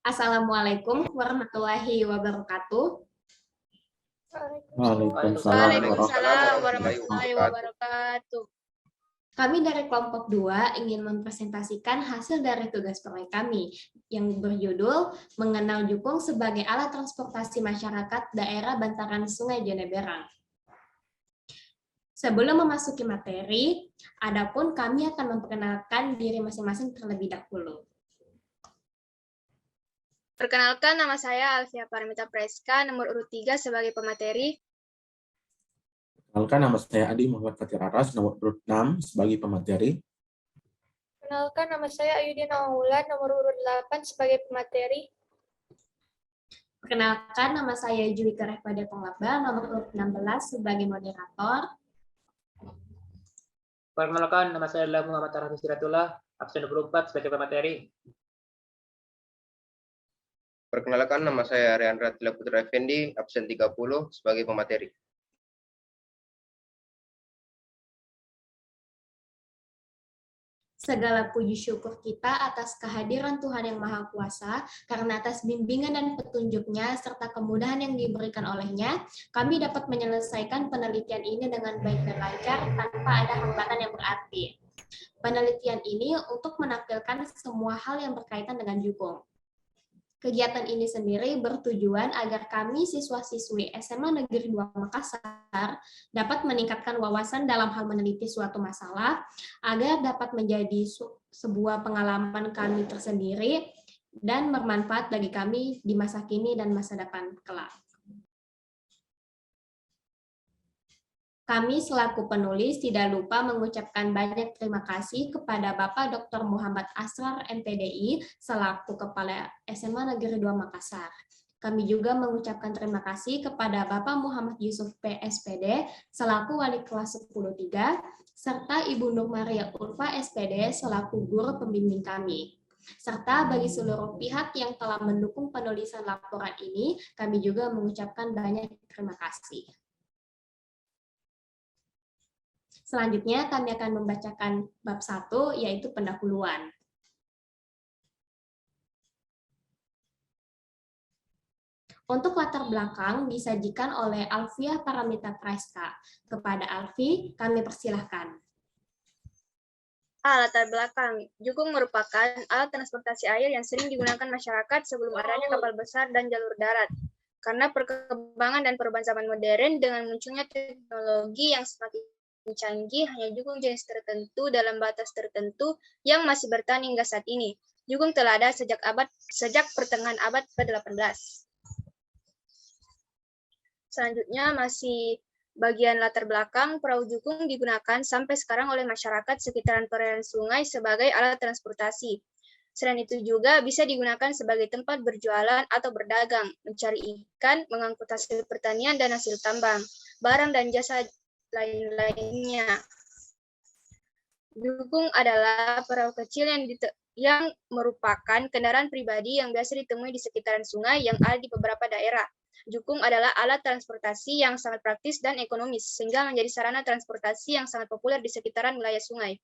Assalamualaikum warahmatullahi wabarakatuh. Waalaikumsalam warahmatullahi wabarakatuh. Kami dari kelompok 2 ingin mempresentasikan hasil dari tugas proyek kami yang berjudul Mengenal Jukung sebagai Alat Transportasi Masyarakat Daerah Bantaran Sungai Jeneberang. Sebelum memasuki materi, adapun kami akan memperkenalkan diri masing-masing terlebih dahulu. Perkenalkan, nama saya Alfia Paramita Preska, nomor urut 3 sebagai pemateri. Perkenalkan, nama saya Adi Muhammad Fatir Aras, nomor urut 6 sebagai pemateri. Perkenalkan, nama saya Ayudin Aulan, nomor urut 8 sebagai pemateri. Perkenalkan, nama saya Juwika Rehpada Penglaba, nomor urut 16 sebagai moderator. Perkenalkan, nama saya adalah Muhammad Arhami Siratullah, absen 24 sebagai pemateri. Perkenalkan, nama saya Riandra Tila Putra Effendi, absen 30 sebagai pemateri. Segala puji syukur kita atas kehadiran Tuhan Yang Maha Kuasa, karena atas bimbingan dan petunjuknya, serta kemudahan yang diberikan olehnya, kami dapat menyelesaikan penelitian ini dengan baik dan lancar, tanpa ada hambatan yang berarti. Penelitian ini untuk menampilkan semua hal yang berkaitan dengan jukung. Kegiatan ini sendiri bertujuan agar kami siswa-siswi SMA Negeri 2 Makassar dapat meningkatkan wawasan dalam hal meneliti suatu masalah, agar dapat menjadi sebuah pengalaman kami tersendiri dan bermanfaat bagi kami di masa kini dan masa depan kelak. Kami selaku penulis tidak lupa mengucapkan banyak terima kasih kepada Bapak Dr. Muhammad Asrar MPDI selaku Kepala SMA Negeri 2 Makassar. Kami juga mengucapkan terima kasih kepada Bapak Muhammad Yusuf PSPD selaku Wali Kelas 10-3, serta Ibu Nur Maria Ulfa SPD selaku guru pembimbing kami. Serta bagi seluruh pihak yang telah mendukung penulisan laporan ini, kami juga mengucapkan banyak terima kasih. Selanjutnya kami akan membacakan bab 1, yaitu pendahuluan. Untuk latar belakang disajikan oleh Alfia Paramita Preska. Kepada Alfi, kami persilahkan. Latar belakang. Jukung merupakan alat transportasi air yang sering digunakan masyarakat sebelum adanya kapal besar dan jalur darat. Karena perkembangan dan perubahan zaman modern dengan munculnya teknologi yang semakin canggih, hanya jukung jenis tertentu dalam batas tertentu yang masih bertahan hingga saat ini. Jukung telah ada sejak pertengahan abad ke-18. Selanjutnya masih bagian latar belakang, perahu jukung digunakan sampai sekarang oleh masyarakat sekitaran perairan sungai sebagai alat transportasi. Selain itu juga bisa digunakan sebagai tempat berjualan atau berdagang, mencari ikan, mengangkut hasil pertanian dan hasil tambang, barang dan jasa lain-lainnya. Jukung adalah perahu kecil yang merupakan kendaraan pribadi yang biasa ditemui di sekitaran sungai yang ada di beberapa daerah. Jukung adalah alat transportasi yang sangat praktis dan ekonomis, sehingga menjadi sarana transportasi yang sangat populer di sekitaran wilayah sungai.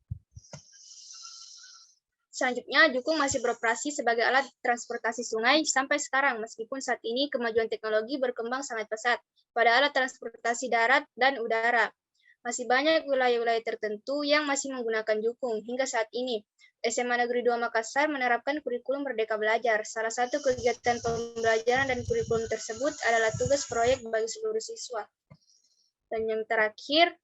Selanjutnya, jukung masih beroperasi sebagai alat transportasi sungai sampai sekarang, meskipun saat ini kemajuan teknologi berkembang sangat pesat pada alat transportasi darat dan udara. Masih banyak wilayah-wilayah tertentu yang masih menggunakan jukung hingga saat ini. SMA Negeri 2 Makassar menerapkan kurikulum Merdeka Belajar. Salah satu kegiatan pembelajaran dan kurikulum tersebut adalah tugas proyek bagi seluruh siswa. Dan yang terakhir,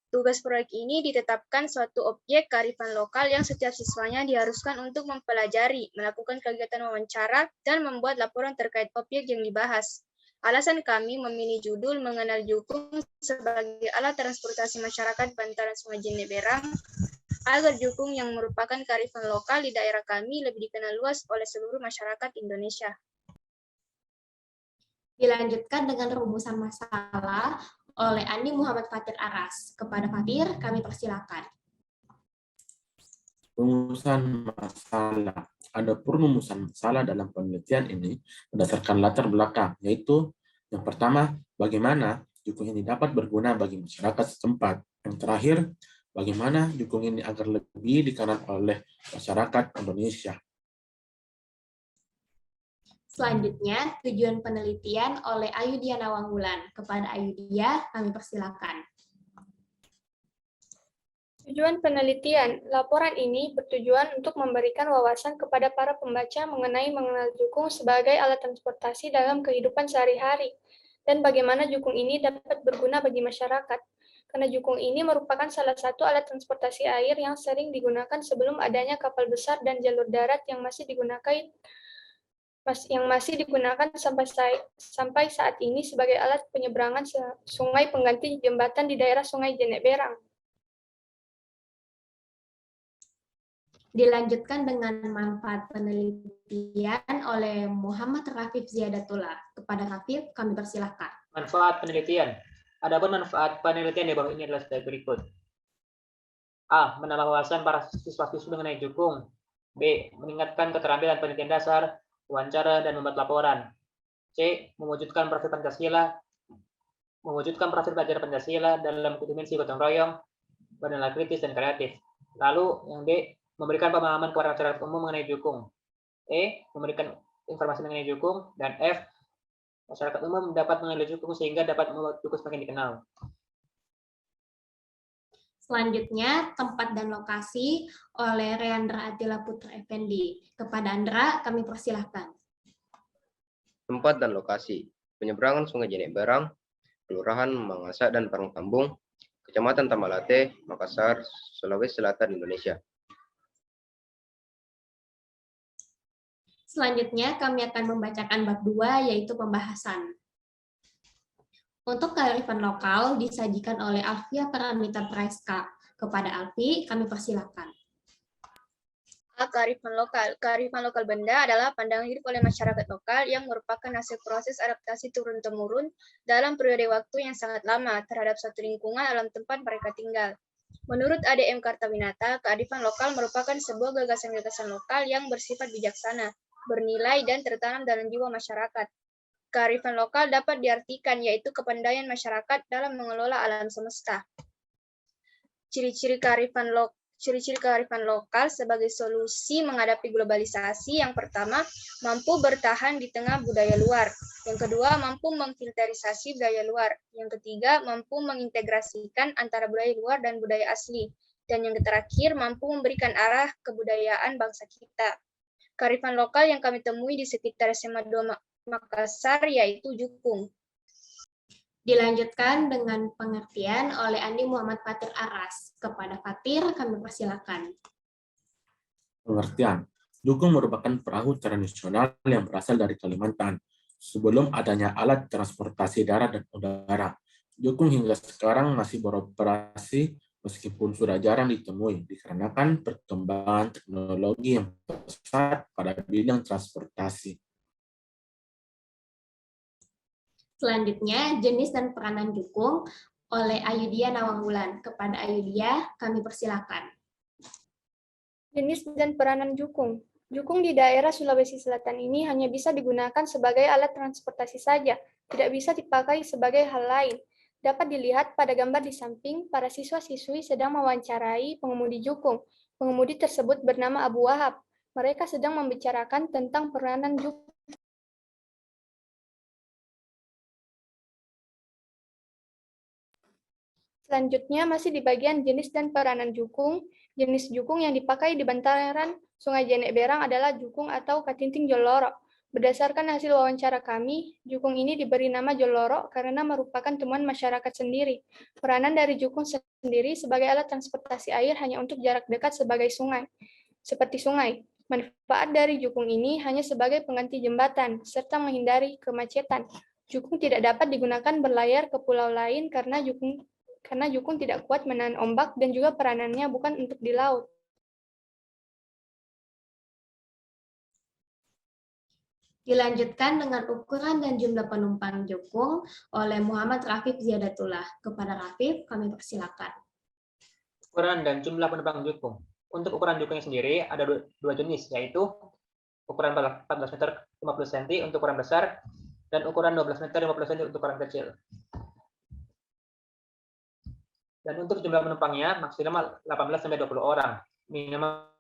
tugas proyek ini ditetapkan suatu objek kearifan lokal yang setiap siswanya diharuskan untuk mempelajari, melakukan kegiatan wawancara, dan membuat laporan terkait objek yang dibahas. Alasan kami memilih judul Mengenal Jukung sebagai alat transportasi masyarakat bantaran Sungai Jeneberang, agar jukung yang merupakan kearifan lokal di daerah kami lebih dikenal luas oleh seluruh masyarakat Indonesia. Dilanjutkan dengan rumusan masalah oleh Andi Muhammad Fatir Aras. Kepada Fatir, kami persilakan. Rumusan masalah. Ada rumusan masalah dalam penelitian ini berdasarkan latar belakang, yaitu yang pertama, bagaimana jukung ini dapat berguna bagi masyarakat setempat. Yang terakhir, bagaimana jukung ini agar lebih dikenal oleh masyarakat Indonesia. Selanjutnya, tujuan penelitian oleh Ayudhya Nawangwulan. Kepada Ayudhya, kami persilakan. Tujuan penelitian, laporan ini bertujuan untuk memberikan wawasan kepada para pembaca mengenai mengenal jukung sebagai alat transportasi dalam kehidupan sehari-hari, dan bagaimana jukung ini dapat berguna bagi masyarakat. Karena jukung ini merupakan salah satu alat transportasi air yang sering digunakan sebelum adanya kapal besar dan jalur darat yang masih digunakan sampai saat ini sebagai alat penyeberangan sungai pengganti jembatan di daerah Sungai Jenek Berang. Dilanjutkan dengan manfaat penelitian oleh Muhammad Rafif Ziyadatullah. Kepada Rafif, kami persilahkan. Manfaat penelitian. Adapun manfaat penelitian di bawah ini adalah sebagai berikut. A. Menambah wawasan para siswa-siswi mengenai jukung. B. Meningkatkan keterampilan penelitian dasar, wawancara, dan membuat laporan. C. Mewujudkan profil pelajaran Pancasila dalam dimensi gotong royong, bernilai kritis dan kreatif. Lalu yang D. Memberikan pemahaman kepada masyarakat umum mengenai jukung. E. Memberikan informasi mengenai jukung. Dan F. Masyarakat umum dapat mengenal jukung sehingga dapat membuat jukung semakin dikenal. Selanjutnya, tempat dan lokasi oleh Reandra Attila Putra Effendi. Kepada Andra, kami persilahkan. Tempat dan lokasi. Penyeberangan Sungai Jenek Berang, Kelurahan Mangasa dan Parangtambung, Kecamatan Tamalate, Makassar, Sulawesi Selatan, Indonesia. Selanjutnya, kami akan membacakan bab 2, yaitu pembahasan. Untuk kearifan lokal disajikan oleh Alfia Paramita Preska. Kepada Alfi, kami persilakan. Kearifan lokal. Kearifan lokal benda adalah pandangan hidup oleh masyarakat lokal yang merupakan hasil proses adaptasi turun-temurun dalam periode waktu yang sangat lama terhadap suatu lingkungan dalam tempat mereka tinggal. Menurut ADM Kartawinata, kearifan lokal merupakan sebuah gagasan-gagasan lokal yang bersifat bijaksana, bernilai, dan tertanam dalam jiwa masyarakat. Kearifan lokal dapat diartikan yaitu kepandaian masyarakat dalam mengelola alam semesta. Ciri-ciri kearifan lokal sebagai solusi menghadapi globalisasi. Yang pertama, mampu bertahan di tengah budaya luar. Yang kedua, mampu memfilterisasi budaya luar. Yang ketiga, mampu mengintegrasikan antara budaya luar dan budaya asli. Dan yang terakhir, mampu memberikan arah kebudayaan bangsa kita. Kearifan lokal yang kami temui di sekitar SMA 2 Makassar yaitu jukung. Dilanjutkan dengan pengertian oleh Andi Muhammad Fatir Aras. Kepada Fatir, kami persilakan. Pengertian. Jukung merupakan perahu tradisional yang berasal dari Kalimantan. Sebelum adanya alat transportasi darat dan udara, jukung hingga sekarang masih beroperasi meskipun sudah jarang ditemui dikarenakan perkembangan teknologi yang pesat pada bidang transportasi. Selanjutnya, jenis dan peranan jukung oleh Ayudhya Nawangwulan. Kepada Ayudhya, kami persilakan. Jenis dan peranan jukung. Jukung di daerah Sulawesi Selatan ini hanya bisa digunakan sebagai alat transportasi saja, tidak bisa dipakai sebagai hal lain. Dapat dilihat pada gambar di samping, para siswa-siswi sedang mewawancarai pengemudi jukung. Pengemudi tersebut bernama Abu Wahab. Mereka sedang membicarakan tentang peranan jukung. Selanjutnya, masih di bagian jenis dan peranan jukung. Jenis jukung yang dipakai di bantaran Sungai Jenek Berang adalah jukung atau katinting joloro. Berdasarkan hasil wawancara kami, jukung ini diberi nama joloro karena merupakan temuan masyarakat sendiri. Peranan dari jukung sendiri sebagai alat transportasi air hanya untuk jarak dekat sebagai sungai, seperti sungai. Manfaat dari jukung ini hanya sebagai pengganti jembatan, serta menghindari kemacetan. Jukung tidak dapat digunakan berlayar ke pulau lain karena jukung tidak kuat menahan ombak dan juga peranannya bukan untuk di laut. Dilanjutkan dengan ukuran dan jumlah penumpang jukung oleh Muhammad Rafif Ziyadatullah. Kepada Rafif, kami persilakan. Ukuran dan jumlah penumpang jukung. Untuk ukuran jukungnya sendiri ada dua jenis, yaitu ukuran 14 meter 50 cm untuk ukuran besar dan ukuran 12 meter 50 cm untuk ukuran kecil. Dan untuk jumlah penumpangnya maksimal 18-20 orang, minimal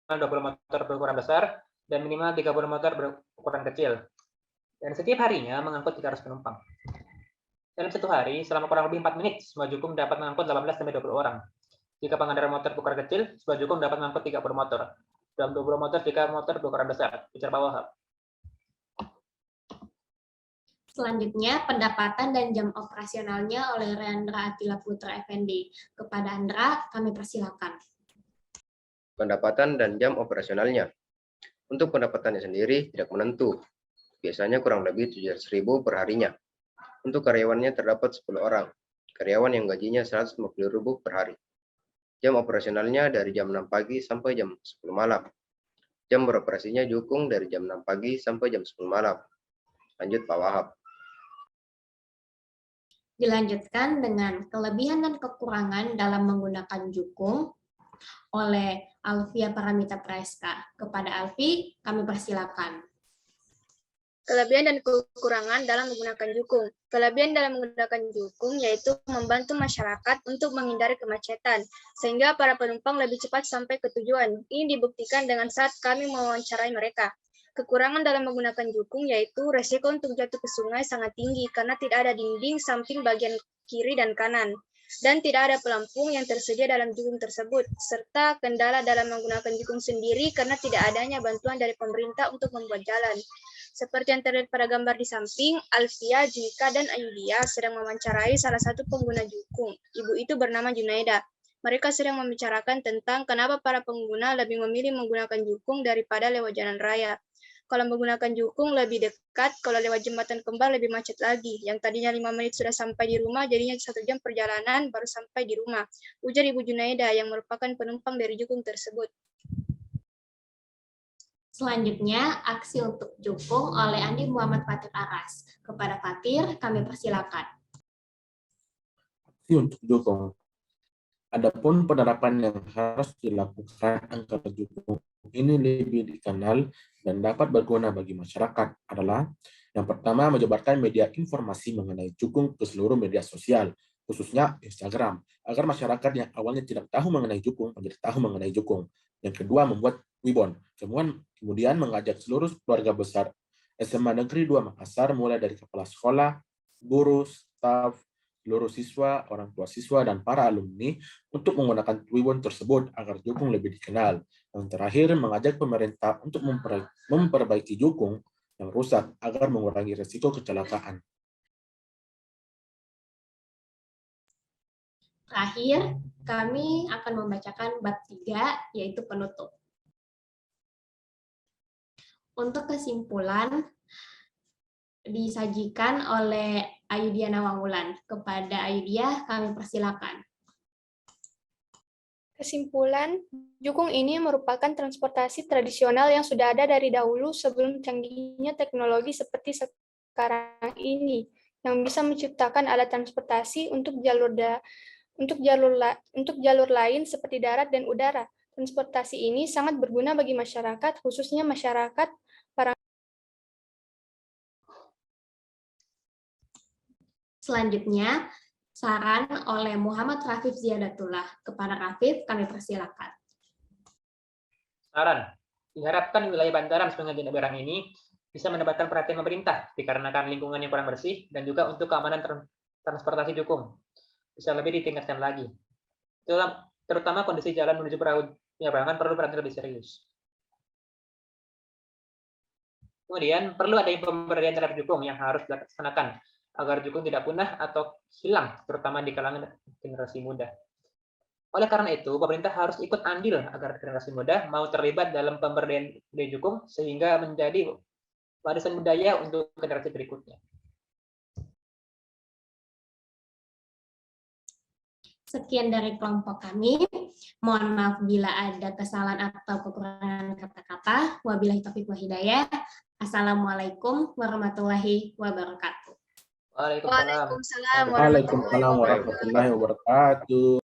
20 motor berukuran besar dan minimal 30 motor berukuran kecil. dan setiap harinya mengangkut 300 penumpang. Dalam satu hari, selama kurang lebih 4 menit, sebuah jukung dapat mengangkut 18-20 orang. Jika pengendara motor berukuran kecil, sebuah jukung dapat mengangkut 30 motor. Dan 20 motor jika motor berukuran besar. Bicara bawah. Selanjutnya, pendapatan dan jam operasionalnya oleh Rendra Atila Putra Effendi. Kepada Andra, kami persilakan. Pendapatan dan jam operasionalnya. Untuk pendapatannya sendiri tidak menentu. Biasanya kurang lebih 700.000 per harinya. Untuk karyawannya terdapat 10 orang. Karyawan yang gajinya 150.000 per hari. Jam operasionalnya dari jam 6 pagi sampai jam 10 malam. Jam beroperasinya jukung dari jam 6 pagi sampai jam 10 malam. Lanjut Pak Wahab. Dilanjutkan dengan kelebihan dan kekurangan dalam menggunakan jukung oleh Alfia Paramita Praeska. Kepada Alfi, kami persilakan. Kelebihan dan kekurangan dalam menggunakan jukung. Kelebihan dalam menggunakan jukung yaitu membantu masyarakat untuk menghindari kemacetan, sehingga para penumpang lebih cepat sampai ke tujuan. Ini dibuktikan dengan saat kami mewawancarai mereka. Kekurangan dalam menggunakan jukung yaitu resiko untuk jatuh ke sungai sangat tinggi karena tidak ada dinding samping bagian kiri dan kanan, dan tidak ada pelampung yang tersedia dalam jukung tersebut, serta kendala dalam menggunakan jukung sendiri karena tidak adanya bantuan dari pemerintah untuk membuat jalan. Seperti yang terlihat pada gambar di samping, Alfia, Juika, dan Ayudia sedang mewawancarai salah satu pengguna jukung. Ibu itu bernama Junaida. Mereka sedang membicarakan tentang kenapa para pengguna lebih memilih menggunakan jukung daripada lewat jalan raya. Kalau menggunakan jukung lebih dekat, kalau lewat jembatan kembar lebih macet lagi. Yang tadinya 5 menit sudah sampai di rumah, jadinya 1 jam perjalanan baru sampai di rumah. Ujar Ibu Junaida yang merupakan penumpang dari jukung tersebut. Selanjutnya, aksi untuk jukung oleh Andi Muhammad Fatir Aras. Kepada Fatir, kami persilakan. Aksi untuk jukung. Adapun penerapan yang harus dilakukan agar jukung ini lebih dikenal dan dapat berguna bagi masyarakat adalah yang pertama, menyebarkan media informasi mengenai jukung ke seluruh media sosial, khususnya Instagram, agar masyarakat yang awalnya tidak tahu mengenai jukung menjadi tahu mengenai jukung. Yang kedua, membuat Wibon. Kemudian mengajak seluruh keluarga besar SMA Negeri 2 Makassar, mulai dari kepala sekolah, guru, staf, seluruh siswa, orang tua siswa, dan para alumni untuk menggunakan Wibon tersebut agar jukung lebih dikenal. Yang terakhir, mengajak pemerintah untuk memperbaiki jukung yang rusak agar mengurangi risiko kecelakaan. Terakhir, kami akan membacakan bab 3, yaitu penutup. Untuk kesimpulan, disajikan oleh Ayudia Nawangwulan. Kepada Ayudia, kami persilakan. Kesimpulan, jukung ini merupakan transportasi tradisional yang sudah ada dari dahulu sebelum canggihnya teknologi seperti sekarang ini, yang bisa menciptakan alat transportasi untuk jalur lain seperti darat dan udara. Transportasi ini sangat berguna bagi masyarakat, khususnya masyarakat para. Selanjutnya, saran oleh Muhammad Rafif Ziyadatullah. Kepada Rafif, kami persilakan. Saran, diharapkan wilayah bantaran Sungai Jenek Berang ini bisa mendapatkan perhatian pemerintah dikarenakan lingkungan yang kurang bersih dan juga untuk keamanan transportasi jukung bisa lebih ditingkatkan lagi. Terutama kondisi jalan menuju perahu penyeberangan perlu perhatian lebih serius. Kemudian perlu ada pemberdayaan terhadap jukung yang harus dilaksanakan agar jukung tidak punah atau hilang, terutama di kalangan generasi muda. Oleh karena itu, pemerintah harus ikut andil agar generasi muda mau terlibat dalam pemberdayaan jukung sehingga menjadi warisan budaya untuk generasi berikutnya. Sekian dari kelompok kami. Mohon maaf bila ada kesalahan atau kekurangan kata-kata. Wabillahi taufiq wa hidayah. Assalamualaikum warahmatullahi wabarakatuh. Waalaikumsalam Waalaikumsalam warahmatullahi wabarakatuh.